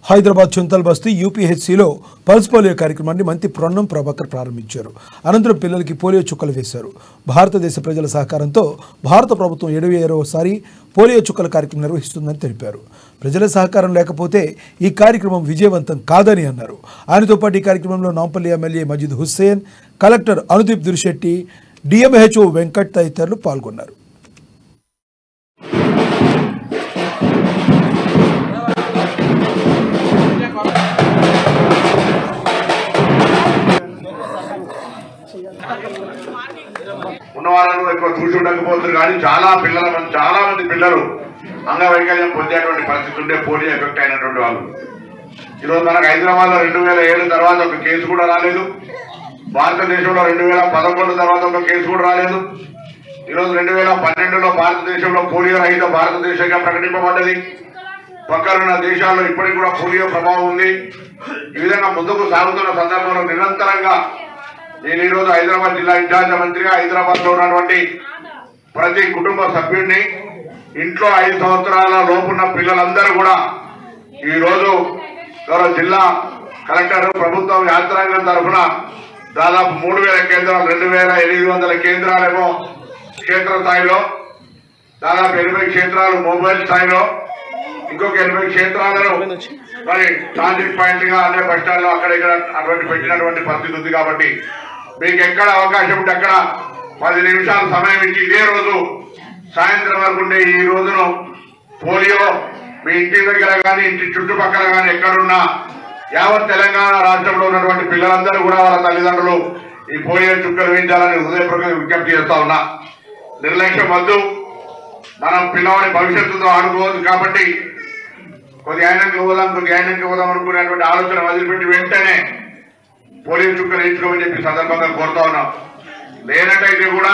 హైదరాబాద్ చుంతల్ బస్తీ యూపీహెచ్సిలో pulse polio కార్యక్రమాన్ని మంత్రి పొన్నం ప్రభాకర్ ప్రారంభించారు. అనంతరం పిల్లలకి పోలియో చుక్కలు వేశారు. భారతదేశ ప్రజల సహకారంతో భారత ప్రభుత్వం 76వసారి పోలియో చుక్కల కార్యక్రమం నిర్వహిస్తుందని తెలిపారు. ప్రజల సహకారం లేకపోతే ఈ కార్యక్రమం విజయవంతం కాదని అన్నారు. ఆయనతో పాటు ఈ కార్యక్రమంలో నాంపల్లి ఎమ్మెల్యే మజీద్ హుస్సేన్, కలెక్టర్ అనుదీప్ దురిశెట్టి, డిఎంహెచ్ఓ వెంకట్ తదితరులు పాల్గొన్నారు. ఉన్నవాళ్ళను ఎక్కువ చూసి ఉండకపోతున్నారు కానీ చాలా మంది పిల్లలు అంగవైకల్యం పొందేటువంటి పరిస్థితి ఉండే పోలియో ఎఫెక్ట్ అయినటువంటి వాళ్ళు. ఈరోజు మనకు హైదరాబాద్లో 2007 తర్వాత ఒక కేసు కూడా రాలేదు. భారతదేశంలో 2011 తర్వాత ఒక కేసు కూడా రాలేదు. ఈరోజు 2012లో భారతదేశంలో పోలియో రహిత భారతదేశంగా ప్రకటింపబడ్డది. పక్కనున్న దేశాల్లో ఇప్పటికి కూడా పోలియో ప్రభావం ఉంది. ఈ విధంగా ముందుకు సాగుతున్న సందర్భంలో నిరంతరంగా నేను ఈరోజు హైదరాబాద్ జిల్లా ఇన్ఛార్జ్ మంత్రిగా హైదరాబాద్లో ఉన్నటువంటి ప్రతి కుటుంబ సభ్యుడిని ఇంట్లో 5 సంవత్సరాల లోపున్న పిల్లలందరూ కూడా ఈరోజు గౌరవ జిల్లా కలెక్టర్ ప్రభుత్వం యాంత్రాంగం తరఫున దాదాపు 3000 కేంద్రాలు, 2800 కేంద్రాలేమో క్షేత్ర స్థాయిలో, దాదాపు 80 క్షేత్రాలు మొబైల్ స్థాయిలో, ఇంకొక 80 క్షేత్రాలను మరి ట్రాన్సిట్ పాయింట్ గా అనే బస్ స్టాండ్ లో అక్కడ ఇక్కడ అటువంటి పెట్టినటువంటి పరిస్థితి ఉంది. కాబట్టి మీకు ఎక్కడ అవకాశం ఉంటే అక్కడ 10 నిమిషాలు సమయం ఇచ్చి ఇదే రోజు సాయంత్రం వరకు ఉండే ఈ రోజును పోలియో మీ ఇంటి దగ్గర కానీ ఇంటి చుట్టుపక్కల కానీ ఎక్కడున్నా యావత్ తెలంగాణ రాష్ట్రంలో ఉన్నటువంటి పిల్లలందరూ కూడా వాళ్ళ తల్లిదండ్రులు ఈ పోలియో చుక్కలు వేయించాలని హృదయపూర్వకంగా విజ్ఞప్తి చేస్తా ఉన్నా. నిర్లక్ష్యం వద్దు. మనం పిల్లవాడి భవిష్యత్తుతో ఆడుకోవద్దు. కాబట్టి కొద్ది ఆయనకి పోదాం అనుకునేటువంటి ఆలోచన వదిలిపెట్టి వెంటనే పోలియో చుక్కలు వేయించుకోమని చెప్పి సందర్భంగా కోరుతా ఉన్నాం. లేనట్టయితే కూడా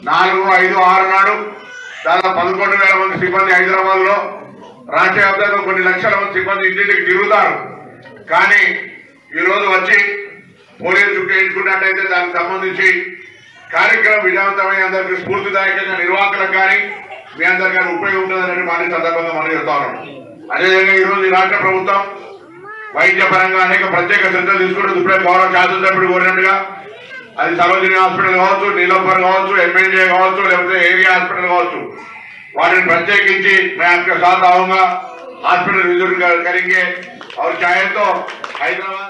4, 5, 6 నాడు దాదాపు 11,000 మంది సిబ్బంది హైదరాబాద్ లో రాష్ట్ర వ్యాప్తంగా కొన్ని లక్షల మంది సిబ్బంది ఇంటింటికి తిరుగుతారు. కానీ ఈరోజు వచ్చి పోలియో చుక్క వేయించుకున్నట్టయితే దానికి సంబంధించి కార్యక్రమం విజయవంతమై అందరికీ స్ఫూర్తిదాయకంగా నిర్వాహకులకు కానీ మీ అందరికీ ఉపయోగం ఉంటుందని మన సందర్భంగా మనం చెప్తా ఉన్నాం. అదేవిధంగా ఈరోజు ఈ రాష్ట్ర ప్రభుత్వం వైద్య పరంగా అనేక ప్రత్యేక శ్రద్ధలు తీసుకుంటుంది. ఇప్పుడే గౌరవ శాసనసభ్యుడు కోరినట్టుగా అది సరోజిని హాస్పిటల్ కావచ్చు, నీలంపర్ కావచ్చు, ఎంఎన్జే కావచ్చు, లేకపోతే ఏరియా హాస్పిటల్ కావచ్చు, వాటిని ప్రత్యేకించి मैं आपके साथ आऊंगा. हॉस्पिटल विजिट करेंगे और चाहे तो हैदराबाद